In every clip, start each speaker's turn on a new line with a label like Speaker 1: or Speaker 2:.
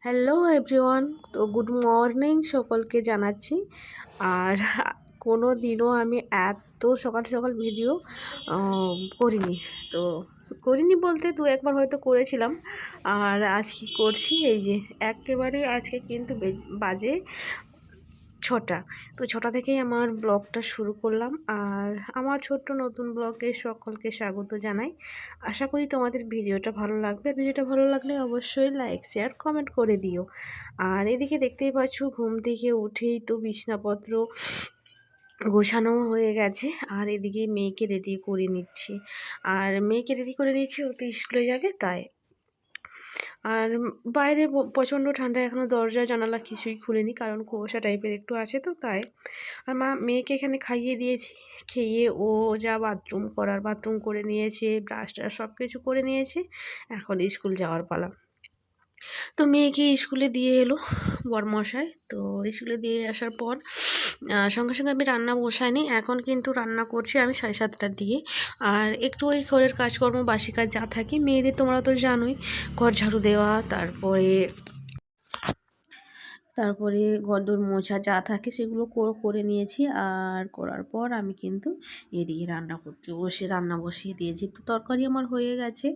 Speaker 1: Hello everyone. তো good morning সকলকে জানাচ্ছি। আর কোনো দিনও আমি এত সকাল সকাল ভিডিও করিনি। তো করিনি বলতে দু একবার হয়তো করেছিলাম। আর আজকে করছি, এই যে একেবারে আজকে কিন্তু বাজে 6টা। তো 6টা থেকেই আমার ব্লগটা শুরু করলাম। আর আমার ছোট্ট নতুন ব্লগে সকলকে স্বাগত জানাই। আশা করি তোমাদের ভিডিওটা ভালো লাগবে। ভিডিওটা ভালো লাগলে অবশ্যই লাইক শেয়ার কমেন্ট করে দিও। আর এদিকে দেখতেই পাচ্ছ, ঘুম থেকে উঠেই তো বিছানাপত্র গোছানো হয়ে গেছে। আর এদিকে মেয়েকে রেডি করে নিচ্ছি। আর মেয়েকে রেডি করে নিচ্ছি, ও তো স্কুলে যাবে তাই। আর বাইরে প্রচণ্ড ঠান্ডা, এখনও দরজা জানালা কিছুই খুলিনি, কারণ কুয়াশা টাইপের একটু আছে তো তাই। আর মেয়েকে এখানে খাইয়ে দিয়েছি। খেয়ে ও যা বাথরুম করে নিয়েছে, ব্রাশ ট্রাশ সব কিছু করে নিয়েছে। এখন স্কুল যাওয়ার পালা। তো মেয়েকে স্কুলে দিয়ে এলো বরমশাই। তো স্কুলে দিয়ে আসার পর সঙ্গে সঙ্গে আমি রান্না বসাইনি, এখন কিন্তু রান্না করছি আমি 7:30টার দিকে। আর একটু ওই ঘরের কাজকর্ম, বাসি কাজ যা থাকে মেয়েদের, তোমরা তো জানোই, ঘর ঝাড়ু দেওয়া, তারপরে ঘরদোর মোছা যা থাকে সেগুলো করে নিয়েছি। আর করার পর আমি কিন্তু এদিকে রান্না বসিয়ে দিয়েছি। তো তরকারি আমার হয়ে গেছে।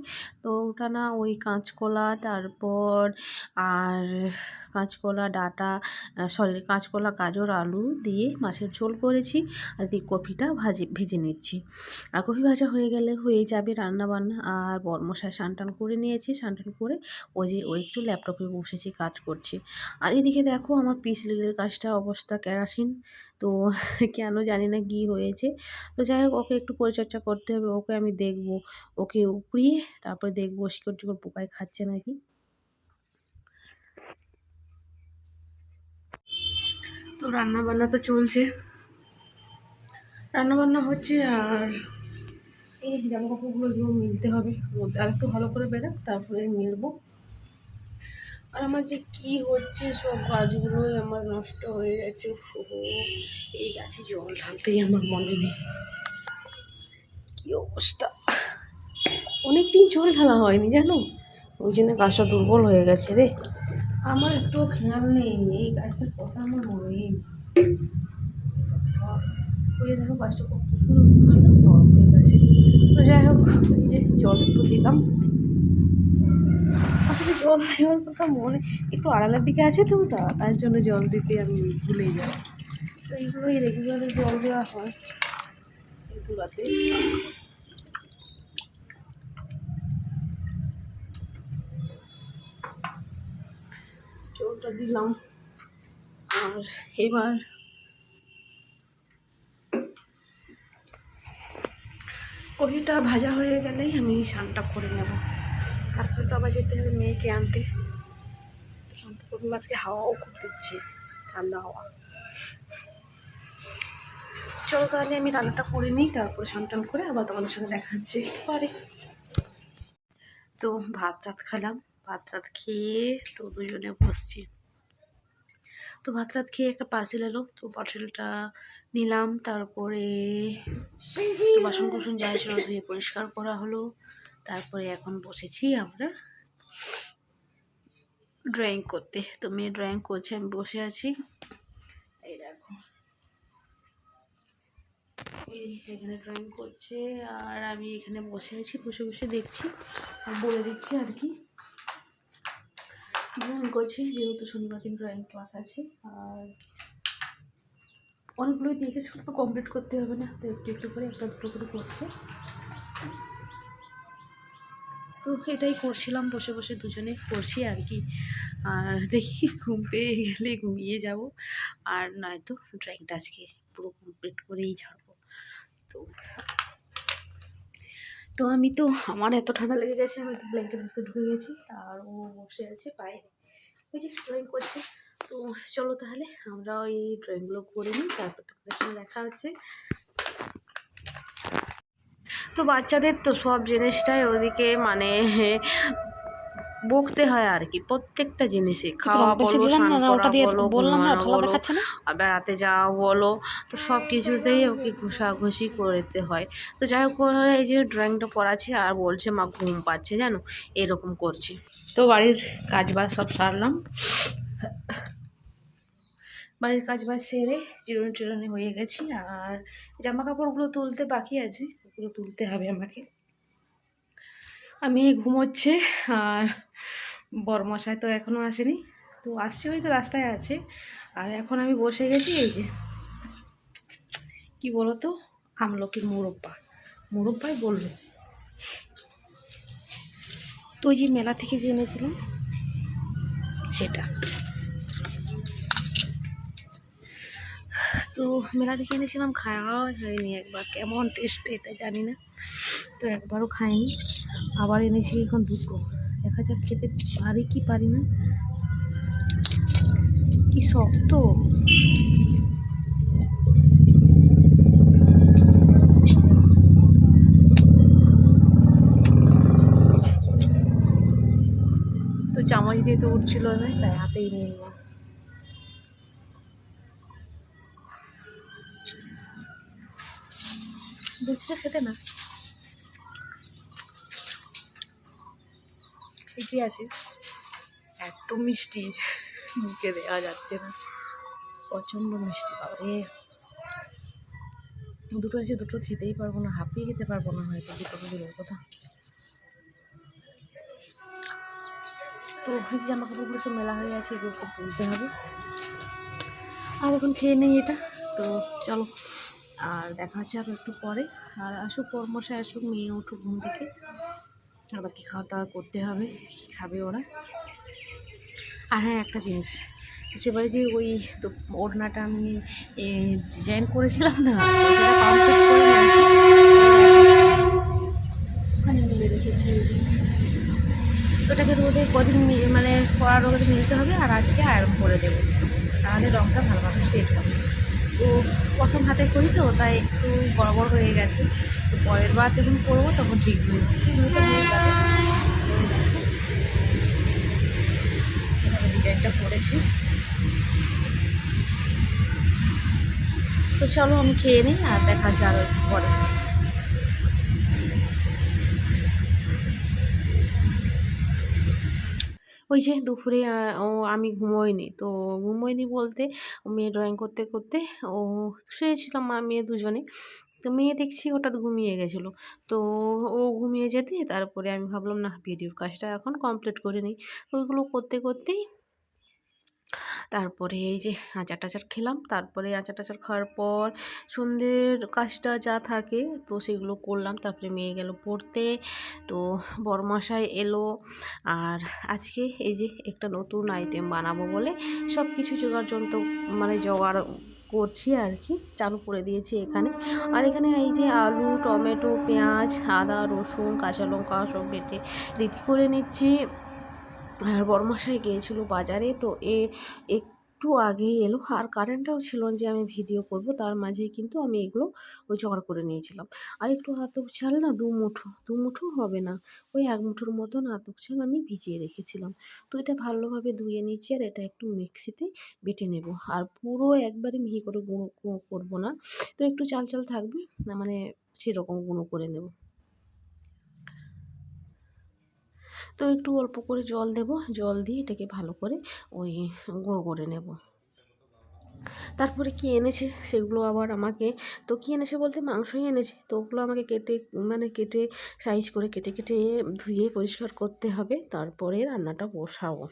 Speaker 1: তো ওটা না, ওই কাঁচকলা, তারপর আর কাঁচকলা ডাঁটা, কাঁচকলা, গাজর, আলু দিয়ে মাছের ঝোল করেছি। আর দিয়ে কপিটা ভেজে নিচ্ছি। আর কপি ভাজা হয়ে গেলে হয়ে যাবে রান্না বান্না। আর বরমশাই স্নান করে নিয়েছি। স্নান করে ও একটু ল্যাপটপে বসেছি, কাজ করছি। আর এদিকে দেখো আমার পিস লিলের গাছটা অবস্থা কেরাসিন। তো কেন জানি না কি হয়েছে। তো যাই হোক, ওকে একটু পরিচর্যা করতে হবে। ওকে আমি দেখবো, ওকে উপড়িয়ে তারপরে দেখবো শিকড় টিকড় পোকায় খাচ্ছে নাকি। তো রান্না বান্না তো চলছে, রান্না বান্না হচ্ছে। আর এই জামা কাপড়গুলো এগুলো মিলতে হবে, আর একটু ভালো করে বেরোক তারপরে মিলবো। আর আমার যে কি হচ্ছে, সব গাছগুলোই আমার নষ্ট হয়ে গেছে। এই গাছে জল ঢালতেই আমার মনে নেই, কি অবস্থা। অনেকদিন জল ঢালা হয়নি জানো, ওই জন্য গাছটা দুর্বল হয়ে গেছে রে। আমার একটু খেয়াল নেই, এই গাছটার কথা আমার মনেই নেই। ওই দেখো গাছটা কত সুন্দর হচ্ছিল, নরম হয়ে গেছে। তো যাই হোক, এই যে জল একটু দিলাম। আসলে জল দেওয়ার কথা মনে, একটু আড়ালের দিকে আছে তো ওটা, তার জন্য জল দিতে আমি ভুলে যাই। তো এইগুলোই রেগুলারে জল দেওয়া হয় এগুলাতে। জলটা দিলাম। আর এবার কপিটা ভাজা হয়ে গেলেই আমি স্নানটা করে নেব। তারপরে তো আবার যেতে হবে মেয়েকে আনতে। স্নানটা করবো। আজকে হাওয়াও খুব দিচ্ছে, ঠান্ডা হাওয়া। চলো তাহলে আমি রান্নাটা করে নিই, তারপরে স্নান করে আবার তোমাদের সঙ্গে দেখা হচ্ছে পরে। তো ভাত খেলাম, ভাত খেয়ে তো দুজনে বসছি। তো ভাত খেয়ে একটা পার্সেল এলো, তো পার্সেলটা নিলাম। তারপরে বাসন কুসন যা ছিল ধুয়ে পরিষ্কার করা হলো। তারপরে এখন বসেছি আমরা ড্রয়িং করতে। তো মেয়ে ড্রয়িং করছে, আমি বসে আছি। এই দেখো, এখানে ড্রয়িং করছে আর আমি এখানে বসে আছি, বসে বসে দেখছি আর বলে দিচ্ছি আর কি। ড্রয়িং করছি যেহেতু শনিবার দিন ড্রয়িং ক্লাস আছে। আর অনেকগুলোই দিয়েছে, সেগুলো তো কমপ্লিট করতে হবে না, তো একটু একটু করে একটা দুটো করে করছে। তো এটাই করছিলাম, বসে বসে দুজনে করছি আর কি। আর দেখি ঘুম পেয়ে গেলে ঘুমিয়ে যাব, আর নয়তো ড্রয়িংটা আজকে পুরো কমপ্লিট করেই ছাড়বো। তো তো আমি তো, আমার এত ঠান্ডা লেগে গেছে, আমি তো ব্ল্যাঙ্কেট ভিতরে ঢুকে গেছি। আর ও বসে আছে বাইরে, ওই যে ড্রয়িং করছে। তো চলো তাহলে আমরা ওই ড্রয়িংগুলো করে নিই, তারপর তোমাদের সঙ্গে দেখা হচ্ছে। তো বাচ্চাদের তো সব জিনিসটাই ওদিকে মানে বকতে হয় আর কি, প্রত্যেকটা জিনিসে,
Speaker 2: রং
Speaker 1: খাওয়া
Speaker 2: পেন্সিল
Speaker 1: বলো,
Speaker 2: দিলাম
Speaker 1: স্নান
Speaker 2: না,
Speaker 1: করা
Speaker 2: ওটা দিয়ে
Speaker 1: বলো,
Speaker 2: বললাম না,
Speaker 1: ঘুমানো
Speaker 2: ভালো
Speaker 1: বলো,
Speaker 2: দেখাচ্ছে না।
Speaker 1: বেড়াতে যাওয়া বলো, তো সব কিছুতেই ওকে ঘষাঘষি করতে হয়। তো যাই হোক, ওরা এই যে ড্রয়িংটা পড়াচ্ছে আর বলছে মা ঘুম পাচ্ছে জানো, এরকম করছে। তো বাড়ির কাজ বাজ সব সারলাম, বাড়ির কাজ বাজ সেরে চিরুনি টিরুনি হয়ে গেছি, আর জামা কাপড়গুলো তুলতে বাকি আছে, ওগুলো তুলতে হবে আমাকে। আমি ঘুমোচ্ছে, আর বরমশাই তো এখনও আসেনি, তো আসছে হয়তো রাস্তায় আছে। আর এখন আমি বসে গেছি এই যে, কি বলো তো, আমলকির মুরব্বা, মুরব্বাই বললো। তো ওই যে মেলা থেকে যে এনেছিলাম সেটা, তো মেলা থেকে এনেছিলাম, খাওয়া হয়নি একবার, কেমন টেস্ট এটা জানি না, তো একবারও খাইনি। আবার এনেছি এখন দুটো, দেখা যাক খেতে পারি কি পারি না, কি শক্ত। তো চামচ দিয়ে তো উঠছিল না, তাই হাতেই নিয়ে নিলাম। বেশিটা খেতে না, ঠিকই আছে, এত মিষ্টি মুখে দেওয়া যাচ্ছে না, প্রচণ্ড মিষ্টি বাবারে। দুটো আছে, দুটো খেতেই পারবো না, হাঁপিয়ে খেতে পারবো না হয়তো, দুটো দূরের কথা। তো জামা কাপড়গুলো সব মেলা হয়ে আছে, এগুলো সব তুলতে হবে, আর এখন খেয়ে নেই এটা। তো চলো, আর দেখা হচ্ছে আরও একটু পরে। আর আসুক কর্মশাই, আসুক, মেয়ে উঠুক ঘুম থেকে, আবার কি খাওয়া দাওয়া করতে হবে, কী খাবে ওরা। আর হ্যাঁ, একটা জিনিস, সেবারে যে ওই তো ওড়নাটা আমি ডিজাইন করেছিলাম না, সেটা কমপ্লিট করে ওখানে মিলে রেখেছি। ওটাকে রোদে কদিন মানে পড়া রোদে মিলতে হবে, আর আজকে আয়রন করে দেবো, তাহলে রঙটা ভালোভাবে সেট হবে। তো প্রথম হাতে করি তো, তাই একটু বড় বড় হয়ে গেছে, তো পরের বার যখন করবো তখন ঠিক হয়ে যাবে। ডিজাইনটা করেছি। তো চলো আমি খেয়ে নিই, আর দেখা যাচ্ছে আরও একটু পরে। ওই যে দুপুরে আমি ঘুমোইনি, তো ঘুমোইনি বলতে মেয়ে ড্রয়িং করতে করতে ও শুয়েছিলাম, মা মেয়ে দুজনে। তো মেয়ে দেখছি হঠাৎ ঘুমিয়ে গেছিলো, তো ও ঘুমিয়ে যেতে তারপরে আমি ভাবলাম না, ভিডিওর কাজটা এখন কমপ্লিট করে নিই। তো ওইগুলো করতে করতেই তারপরে এই যে আচার টাচার খেলাম, তারপরে আচার টাচার খাওয়ার পর সন্ধ্যের কাজটা যা থাকে তো সেগুলো করলাম, তারপরে মেয়ে গেল পড়তে, তো বরমশাই এলো। আর আজকে এই যে একটা নতুন আইটেম বানাবো বলে সব কিছু জোগাড় যন্ত্র মানে জোগাড় করছি আর কি, চালু করে দিয়েছি এখানে। আর এখানে এই যে আলু, টমেটো, পেঁয়াজ, আদা, রসুন, কাঁচা লঙ্কা সব বেটে রেডি করে নিচ্ছি। আর বড়মশাই গিয়েছিলো বাজারে, তো একটু আগেই এলো, আর কারেন্টটাও ছিল যে আমি ভিডিও করব, তার মাঝেই কিন্তু আমি এগুলো ওই জোগাড় করে নিয়েছিলাম। আর একটু আতপ চাল না, দু মুঠো হবে না, ওই এক মুঠোর মতন আতপ চাল আমি ভিজিয়ে রেখেছিলাম। তো এটা ভালোভাবে ধুয়ে নিচ্ছি, আর এটা একটু মিক্সিতে বেটে নেব, আর পুরো একবারে মিহি করে গুঁড়ো করবো না, তো একটু চাল চাল থাকবে, মানে সেরকম গুঁড়ো করে নেব। তো একটু অল্প করে জল দেব, জল দিয়ে এটাকে ভালো করে ওই গুঁড়ো করে নেব। তারপরে কি এনেছে সেগুলো আবার আমাকে, তো কি এনেছে বলতে মাংসই এনেছে, তো ওগুলো আমাকে কেটে সাইজ করে কেটে কেটে ধুয়ে পরিষ্কার করতে হবে, তারপরে রান্নাটা বসাবো।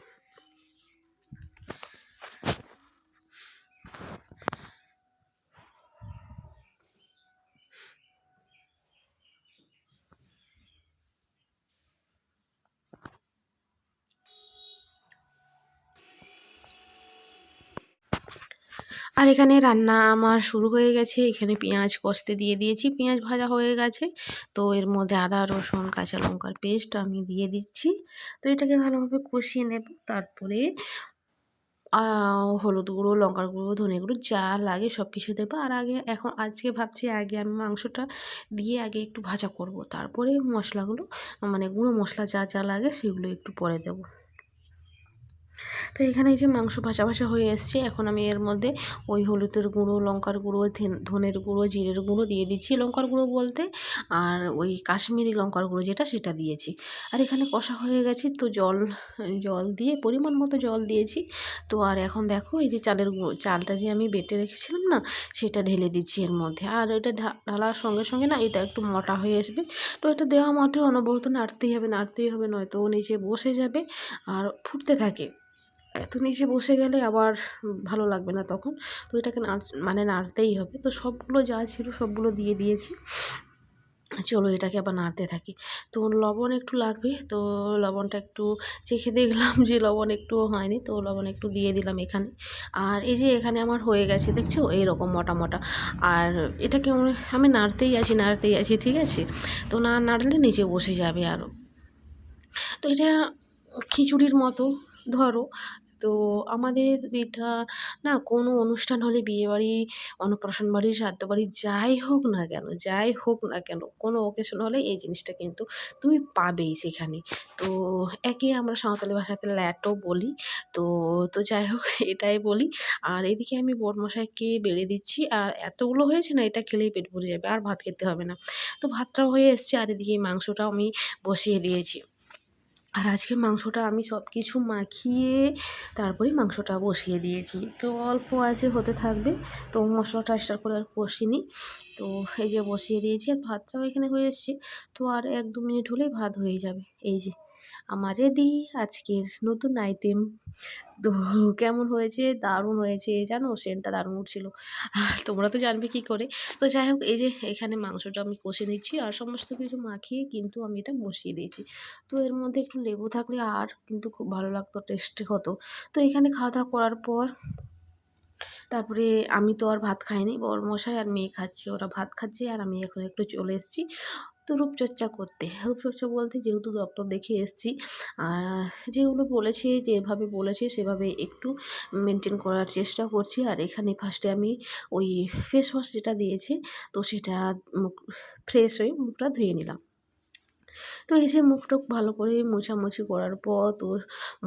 Speaker 1: আর এখানে রান্না আমার শুরু হয়ে গেছে, এখানে পেঁয়াজ কষতে দিয়ে দিয়েছি, পেঁয়াজ ভাজা হয়ে গেছে, তো এর মধ্যে আদা, রসুন, কাঁচা লঙ্কার পেস্ট আমি দিয়ে দিচ্ছি। তো এটাকে ভালোভাবে কষিয়ে নেব, তারপরে হলুদ গুঁড়ো, লঙ্কার গুঁড়ো, ধনে গুঁড়ো যা লাগে সব কিছু দেবো। আর আজকে ভাবছি আগে আমি মাংসটা দিয়ে আগে একটু ভাজা করব, তারপরে মশলাগুলো মানে গুঁড়ো মশলা যা যা লাগে সেগুলো একটু পরে দেবো। তো এখানে এই যে মাংস ভাজা ভাজা হয়ে এসছে, এখন আমি এর মধ্যে ওই হলুদের গুঁড়ো, লঙ্কার গুঁড়ো, ধনের গুঁড়ো, জিরের গুঁড়ো দিয়ে দিচ্ছি। লঙ্কার গুঁড়ো বলতে আর ওই কাশ্মীরি লঙ্কার গুঁড়ো যেটা সেটা দিয়েছি। আর এখানে কষা হয়ে গেছে, তো জল জল দিয়ে পরিমাণ মতো জল দিয়েছি। তো আর এখন দেখো এই যে চালটা যে আমি বেটে রেখেছিলাম না, সেটা ঢেলে দিচ্ছি এর মধ্যে। আর এটা ঢালার সঙ্গে সঙ্গে না এটা একটু মোটা হয়ে আসবে। তো এটা দেওয়া মাত্র অনবরত নাড়তেই হবে নয়তো নিচে বসে যাবে আর ফুটতে থাকে। তো নিচে বসে গেলে আবার ভালো লাগবে না তখন। তো এটাকে নাড়তেই হবে। তো সবগুলো যা ছিল সবগুলো দিয়ে দিয়েছি। চলো এটাকে আবার নাড়তে থাকি। তো লবণ একটু লাগবে, তো লবণটা একটু চেখে দেখলাম যে লবণ একটুও হয়নি, তো লবণ একটু দিয়ে দিলাম এখানে। আর এই যে এখানে আমার হয়ে গেছে দেখছো এইরকম মোটা মোটা। আর এটাকে আমি নাড়তেই আছি, ঠিক আছে। তো না নাড়লে নিচে বসে যাবে আরও। তো এটা খিচুড়ির মতো ধরো। তো আমাদের এটা না কোনো অনুষ্ঠান হলে বিয়েবাড়ি, অন্নপ্রাশন বাড়ি, শ্রাদ্ধ বাড়ি যাই হোক না কেন কোনো অকেশন হলে এই জিনিসটা কিন্তু তুমি পাবেই সেখানে। তো একে আমরা সাঁওতালি ভাষাতে ল্যাটও বলি। তো তো যাই হোক এটাই বলি। আর এদিকে আমি বরমশাইকে বেড়ে দিচ্ছি, আর এতগুলো হয়েছে না, এটা খেলেই পেট ভরে যাবে, আর ভাত খেতে হবে না। তো ভাতটাও হয়ে এসছে, আর এদিকে মাংসটাও আমি বসিয়ে দিয়েছি। আর আজকে মাংসটা আমি সব কিছু মাখিয়ে তারপরেই মাংসটা বসিয়ে দিয়েছি। তো অল্প আছে, হতে থাকবে। তো মশলাটা স্টার্ট করে আর কষিনি। তো এই যে বসিয়ে দিয়েছি, আর ভাতটাও এখানে হয়ে এসছে। তো আর 1-2 মিনিট হলেই ভাত হয়ে যাবে। এই যে আমার রেডি আজকের নতুন আইটেম। তো কেমন হয়েছে? দারুণ হয়েছে জানো, সেন্টটা দারুণ উঠছিল। আর তোমরা তো জানবে কী করে। তো যাই হোক এই যে এখানে মাংসটা আমি কষে নিচ্ছি, আর সমস্ত কিছু মাখিয়ে কিন্তু আমি এটা বসিয়ে দিয়েছি। তো এর মধ্যে একটু লেবু থাকলে আর কিন্তু খুব ভালো লাগতো, টেস্টি হতো। তো এখানে খাওয়া দাওয়া করার পর তারপরে আমি তো আর ভাত খাইনি, বরমশাই আর মেয়ে খাচ্ছে, ওরা ভাত খাচ্ছে, আর আমি এখন একটু চলে এসেছি তো রূপচর্চা করতে। রূপচর্চা বলতে যেহেতু ডক্টর দেখিয়ে এসেছি, যেগুলো বলেছে, যেভাবে বলেছে সেভাবে একটু মেনটেন করার চেষ্টা করছি। আর এখানে ফার্স্টে আমি ওই ফেস ওয়াশ যেটা দিয়েছে, তো সেটা মুখ ফ্রেশ হয়ে মুখটা ধুয়ে নিলাম। তো এসে মুখ টুখ ভালো করে মোছামুছি করার পর তো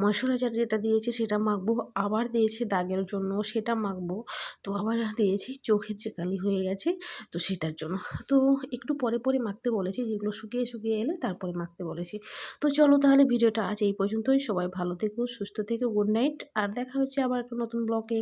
Speaker 1: ময়শ্চারাইজার যেটা দিয়েছে সেটা মাখবো, আবার দিয়েছে দাগের জন্য সেটা মাখবো, তো আবার দিয়েছি চোখের যে কালি হয়ে গেছে তো সেটার জন্য। তো একটু পরে পরে মাখতে বলেছি, যেগুলো শুকিয়ে শুকিয়ে এলে তারপরে মাখতে বলেছি। তো চলো তাহলে ভিডিওটা আজ এই পর্যন্তই। সবাই ভালো থেকো, সুস্থ থেকো, গুড নাইট। আর দেখা হচ্ছে আবার একটা নতুন ব্লগে।